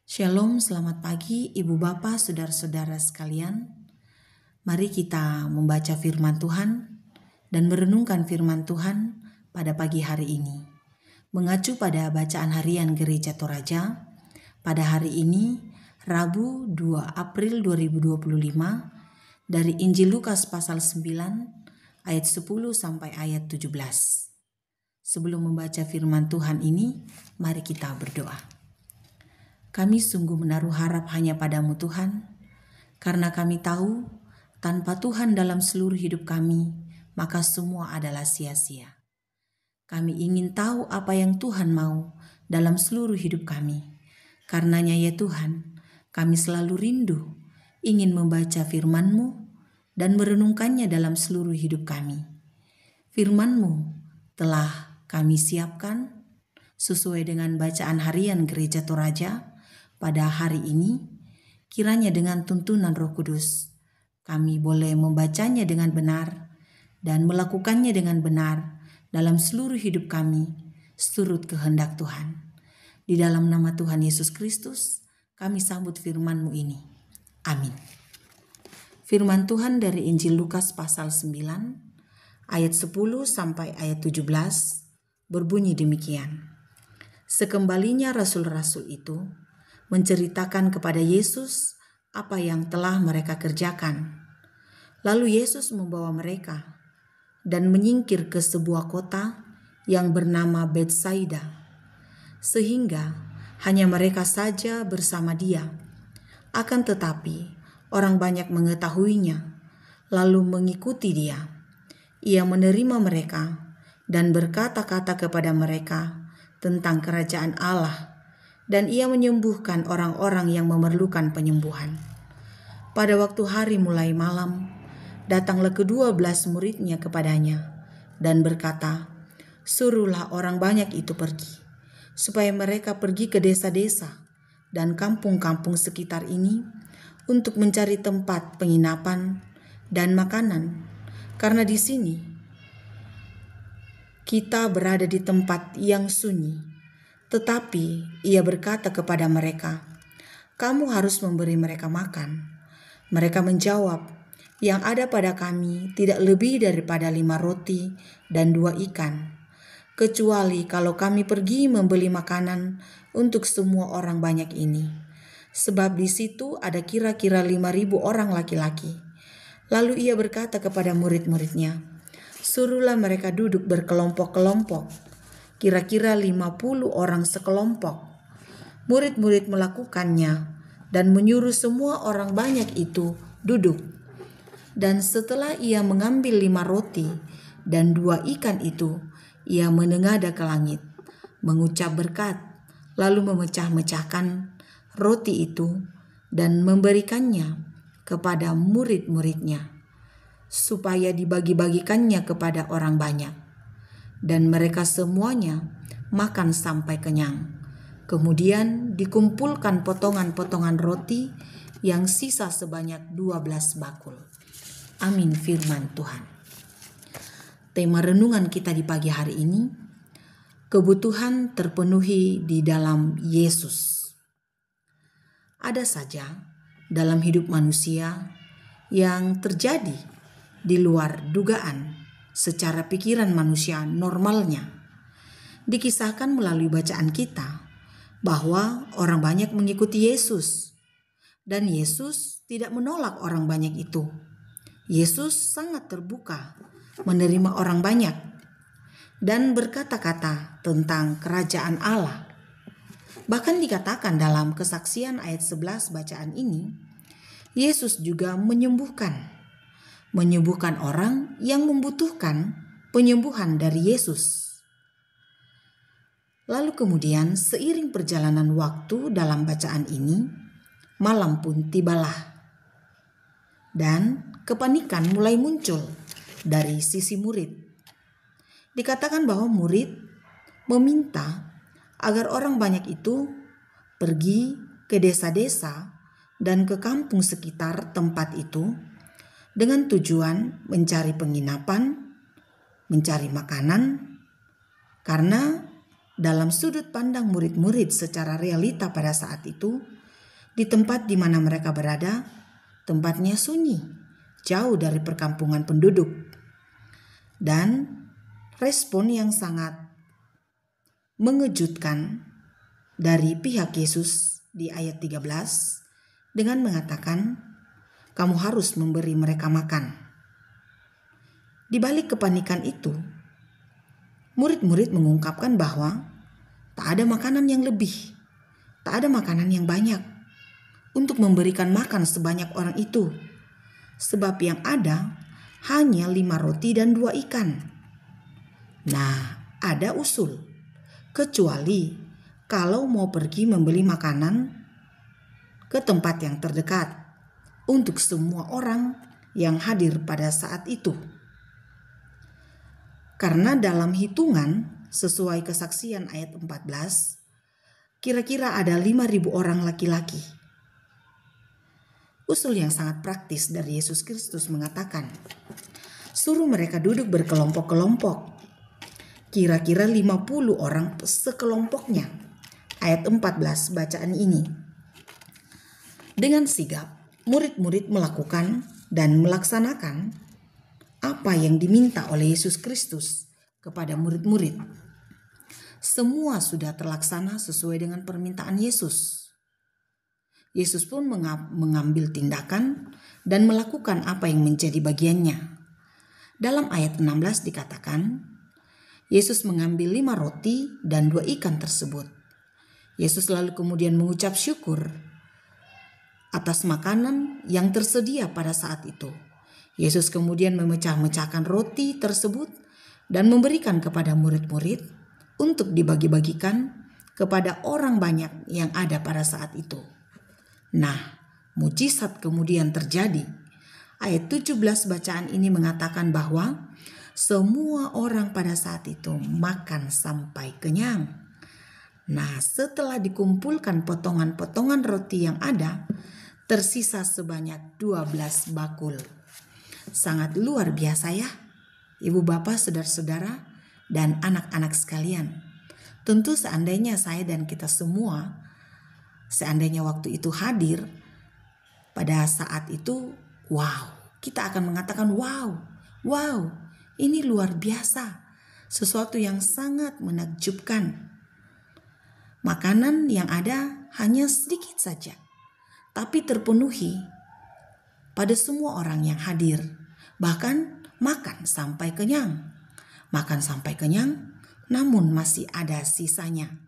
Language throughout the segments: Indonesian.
Shalom, selamat pagi Ibu Bapak, Saudara-saudara sekalian. Mari kita membaca firman Tuhan dan merenungkan firman Tuhan pada pagi hari ini. Mengacu pada bacaan harian Gereja Toraja, pada hari ini Rabu 2 April 2025 dari Injil Lukas pasal 9 ayat 10 sampai ayat 17. Sebelum membaca firman Tuhan ini, mari kita berdoa. Kami sungguh menaruh harap hanya padamu Tuhan, karena kami tahu tanpa Tuhan dalam seluruh hidup kami, maka semua adalah sia-sia. Kami ingin tahu apa yang Tuhan mau dalam seluruh hidup kami. Karenanya ya Tuhan, kami selalu rindu, ingin membaca firman-Mu dan merenungkannya dalam seluruh hidup kami. Firman-Mu telah kami siapkan sesuai dengan bacaan harian Gereja Toraja pada hari ini. Kiranya dengan tuntunan Roh Kudus, kami boleh membacanya dengan benar dan melakukannya dengan benar dalam seluruh hidup kami, seturut kehendak Tuhan. Di dalam nama Tuhan Yesus Kristus, kami sambut firman-Mu ini. Amin. Firman Tuhan dari Injil Lukas pasal 9, ayat 10 sampai ayat 17, berbunyi demikian. Sekembalinya rasul-rasul itu menceritakan kepada Yesus apa yang telah mereka kerjakan. Lalu Yesus membawa mereka dan menyingkir ke sebuah kota yang bernama Betsaida, sehingga hanya mereka saja bersama Dia. Akan tetapi orang banyak mengetahuinya, lalu mengikuti Dia. Ia menerima mereka dan berkata-kata kepada mereka tentang kerajaan Allah, dan Ia menyembuhkan orang-orang yang memerlukan penyembuhan. Pada waktu hari mulai malam, datanglah ke-12 murid-Nya kepadanya dan berkata, "Suruhlah orang banyak itu pergi, supaya mereka pergi ke desa-desa dan kampung-kampung sekitar ini untuk mencari tempat penginapan dan makanan, karena di sini kita berada di tempat yang sunyi." Tetapi Ia berkata kepada mereka, "Kamu harus memberi mereka makan." Mereka menjawab, "Yang ada pada kami tidak lebih daripada 5 roti dan 2 ikan, kecuali kalau kami pergi membeli makanan untuk semua orang banyak ini. Sebab di situ ada kira-kira 5.000 orang laki-laki." Lalu Ia berkata kepada murid-murid-Nya, "Suruhlah mereka duduk berkelompok-kelompok, kira-kira 50 orang sekelompok." Murid-murid melakukannya dan menyuruh semua orang banyak itu duduk. Dan setelah Ia mengambil 5 roti dan 2 ikan itu, Ia menengadah ke langit, mengucap berkat, lalu memecah-mecahkan roti itu dan memberikannya kepada murid-murid-Nya, supaya dibagi-bagikannya kepada orang banyak. Dan mereka semuanya makan sampai kenyang. Kemudian dikumpulkan potongan-potongan roti yang sisa sebanyak 12 bakul. Amin firman Tuhan. Tema renungan kita di pagi hari ini, kebutuhan terpenuhi di dalam Yesus. Ada saja dalam hidup manusia yang terjadi di luar dugaan secara pikiran manusia normalnya. Dikisahkan melalui bacaan kita bahwa orang banyak mengikuti Yesus, dan Yesus tidak menolak orang banyak itu. Yesus sangat terbuka menerima orang banyak dan berkata-kata tentang kerajaan Allah. Bahkan dikatakan dalam kesaksian ayat 11 bacaan ini, Yesus juga menyembuhkan orang yang membutuhkan penyembuhan dari Yesus. Lalu kemudian seiring perjalanan waktu dalam bacaan ini, malam pun tibalah. Dan kepanikan mulai muncul dari sisi murid. Dikatakan bahwa murid meminta agar orang banyak itu pergi ke desa-desa dan ke kampung sekitar tempat itu, dengan tujuan mencari penginapan, mencari makanan, karena dalam sudut pandang murid-murid secara realita pada saat itu, Di tempat di mana mereka berada, tempatnya sunyi, jauh dari perkampungan penduduk. Dan respon yang sangat mengejutkan dari pihak Yesus di ayat 13 dengan mengatakan, "Kamu harus memberi mereka makan." Di balik kepanikan itu, murid-murid mengungkapkan bahwa tak ada makanan yang lebih, tak ada makanan yang banyak untuk memberikan makan sebanyak orang itu, sebab yang ada hanya 5 roti dan 2 ikan. Nah, ada usul, kecuali kalau mau pergi membeli makanan ke tempat yang terdekat untuk semua orang yang hadir pada saat itu. Karena dalam hitungan sesuai kesaksian ayat 14, kira-kira ada 5.000 orang laki-laki. Usul yang sangat praktis dari Yesus Kristus mengatakan, suruh mereka duduk berkelompok-kelompok. Kira-kira 50 orang sekelompoknya. Ayat 14 bacaan ini. Dengan sigap, murid-murid melakukan dan melaksanakan apa yang diminta oleh Yesus Kristus kepada murid-murid. Semua sudah terlaksana sesuai dengan permintaan Yesus. Yesus pun mengambil tindakan dan melakukan apa yang menjadi bagiannya. Dalam ayat 16 dikatakan, Yesus mengambil 5 roti dan 2 ikan tersebut. Yesus lalu kemudian mengucap syukur atas makanan yang tersedia pada saat itu. Yesus kemudian memecah-mecahkan roti tersebut dan memberikan kepada murid-murid untuk dibagi-bagikan kepada orang banyak yang ada pada saat itu. Nah, mujizat kemudian terjadi. Ayat 17 bacaan ini mengatakan bahwa semua orang pada saat itu makan sampai kenyang. Nah, setelah dikumpulkan potongan-potongan roti yang ada, tersisa sebanyak 12 bakul. Sangat luar biasa ya, ibu bapak, saudara-saudara, dan anak-anak sekalian. Tentu seandainya saya dan kita semua, seandainya waktu itu hadir pada saat itu, wow, kita akan mengatakan wow, ini luar biasa, sesuatu yang sangat menakjubkan. Makanan yang ada hanya sedikit saja, tapi terpenuhi pada semua orang yang hadir. Bahkan makan sampai kenyang. Makan sampai kenyang, namun masih ada sisanya.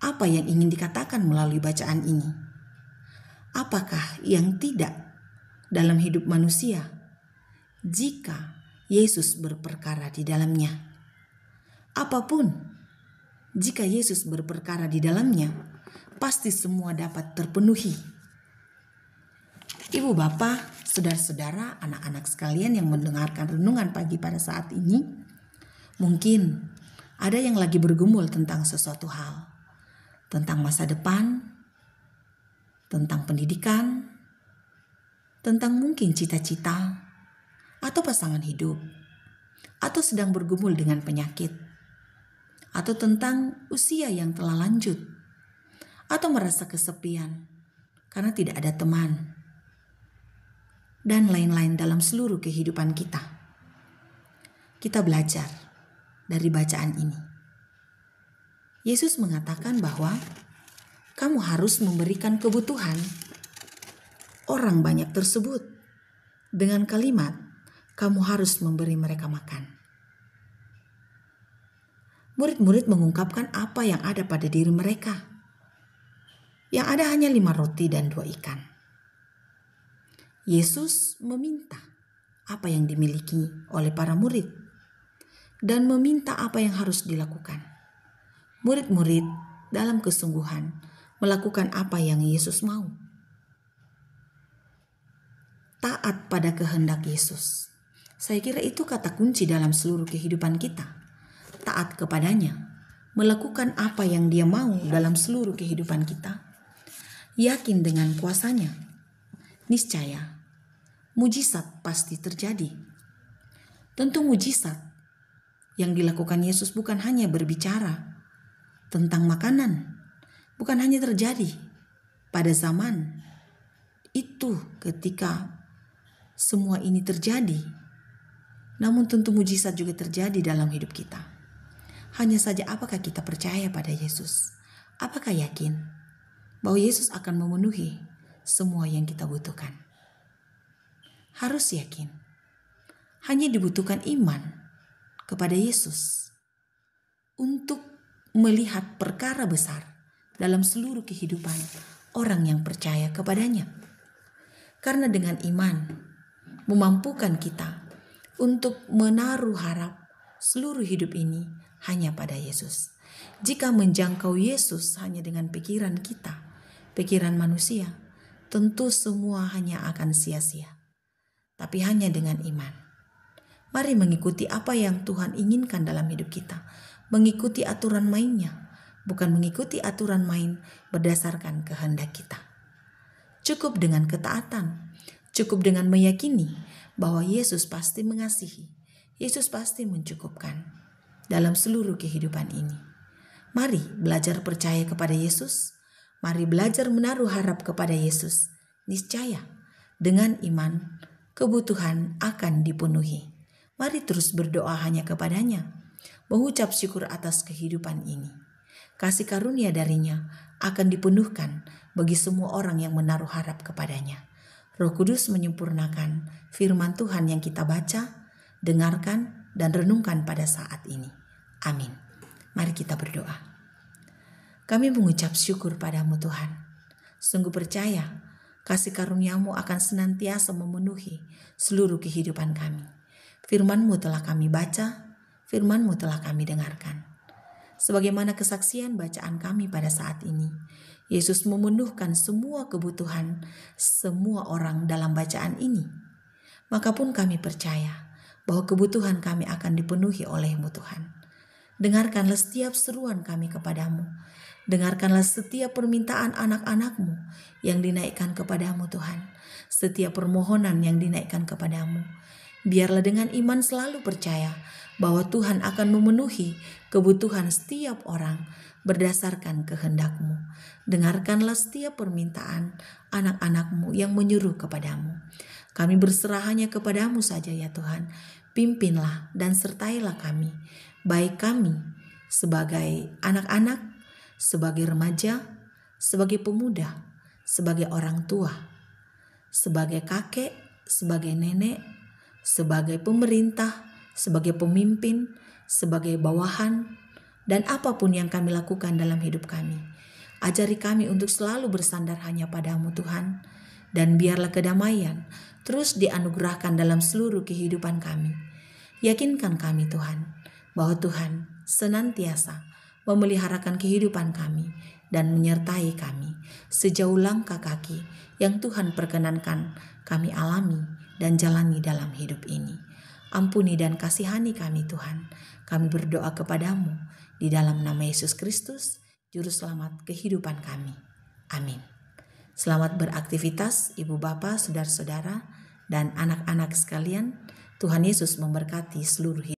Apa yang ingin dikatakan melalui bacaan ini? Apakah yang tidak dalam hidup manusia jika Yesus berperkara di dalamnya? Apapun, jika Yesus berperkara di dalamnya, pasti semua dapat terpenuhi. Ibu bapak, saudara-saudara, anak-anak sekalian yang mendengarkan renungan pagi pada saat ini, mungkin ada yang lagi bergumul tentang sesuatu hal, tentang masa depan, tentang pendidikan, tentang mungkin cita-cita, atau pasangan hidup, atau sedang bergumul dengan penyakit, atau tentang usia yang telah lanjut, atau merasa kesepian karena tidak ada teman, dan lain-lain dalam seluruh kehidupan kita. Kita belajar dari bacaan ini. Yesus mengatakan bahwa kamu harus memberikan kebutuhan orang banyak tersebut dengan kalimat, kamu harus memberi mereka makan. Murid-murid mengungkapkan apa yang ada pada diri mereka. Yang ada hanya 5 roti dan 2 ikan. Yesus meminta apa yang dimiliki oleh para murid dan meminta apa yang harus dilakukan. Murid-murid dalam kesungguhan melakukan apa yang Yesus mau. Taat pada kehendak Yesus. Saya kira itu kata kunci dalam seluruh kehidupan kita. Taat kepadanya, melakukan apa yang Dia mau dalam seluruh kehidupan kita. Yakin dengan kuasanya. Niscaya, mujizat pasti terjadi. Tentu mujizat yang dilakukan Yesus bukan hanya berbicara tentang makanan, bukan hanya terjadi, pada zaman itu ketika semua ini terjadi, namun tentu mujizat juga terjadi dalam hidup kita. Hanya saja apakah kita percaya pada Yesus? Apakah yakin bahwa Yesus akan memenuhi semua yang kita butuhkan? Harus yakin. Hanya dibutuhkan iman kepada Yesus untuk melihat perkara besar dalam seluruh kehidupan orang yang percaya kepadanya. Karena dengan iman memampukan kita untuk menaruh harap seluruh hidup ini hanya pada Yesus. Jika menjangkau Yesus hanya dengan pikiran kita, pikiran manusia, tentu semua hanya akan sia-sia. Tapi hanya dengan iman. Mari mengikuti apa yang Tuhan inginkan dalam hidup kita. Mengikuti aturan mainnya, bukan mengikuti aturan main berdasarkan kehendak kita. Cukup dengan ketaatan, cukup dengan meyakini bahwa Yesus pasti mengasihi, Yesus pasti mencukupkan dalam seluruh kehidupan ini. Mari belajar percaya kepada Yesus, mari belajar menaruh harap kepada Yesus. Niscaya dengan iman kebutuhan akan dipenuhi. Mari terus berdoa hanya kepadanya, mengucap syukur atas kehidupan ini. Kasih karunia darinya akan dipenuhkan bagi semua orang yang menaruh harap kepadanya. Roh Kudus menyempurnakan firman Tuhan yang kita baca, dengarkan, dan renungkan pada saat ini. Amin. Mari kita berdoa. Kami mengucap syukur padamu Tuhan. Sungguh percaya kasih karuniamu akan senantiasa memenuhi seluruh kehidupan kami. Firman-Mu telah kami baca, firman-Mu telah kami dengarkan. Sebagaimana kesaksian bacaan kami pada saat ini, Yesus memenuhkan semua kebutuhan semua orang dalam bacaan ini. Maka pun kami percaya bahwa kebutuhan kami akan dipenuhi oleh-Mu Tuhan. Dengarkanlah setiap seruan kami kepadamu. Dengarkanlah setiap permintaan anak-anak-Mu yang dinaikkan kepadamu Tuhan. Setiap permohonan yang dinaikkan kepadamu. Biarlah dengan iman selalu percaya bahwa Tuhan akan memenuhi kebutuhan setiap orang berdasarkan kehendak-Mu. Dengarkanlah setiap permintaan anak-anak-Mu yang menyuruh kepadamu. Kami berserah hanya kepadamu saja ya Tuhan. Pimpinlah dan sertailah kami, baik kami sebagai anak-anak, sebagai remaja, sebagai pemuda, sebagai orang tua, sebagai kakek, sebagai nenek, sebagai pemerintah, sebagai pemimpin, sebagai bawahan, dan apapun yang kami lakukan dalam hidup kami. Ajari kami untuk selalu bersandar hanya padamu Tuhan, dan biarlah kedamaian terus dianugerahkan dalam seluruh kehidupan kami. Yakinkan kami Tuhan, bahwa Tuhan senantiasa memeliharakan kehidupan kami dan menyertai kami sejauh langkah kaki yang Tuhan perkenankan kami alami dan jalani dalam hidup ini. Ampuni dan kasihani kami Tuhan. Kami berdoa kepadamu di dalam nama Yesus Kristus, Juru Selamat kehidupan kami. Amin. Selamat beraktivitas Ibu Bapa, Saudara-saudara, dan anak-anak sekalian. Tuhan Yesus memberkati seluruh hidup.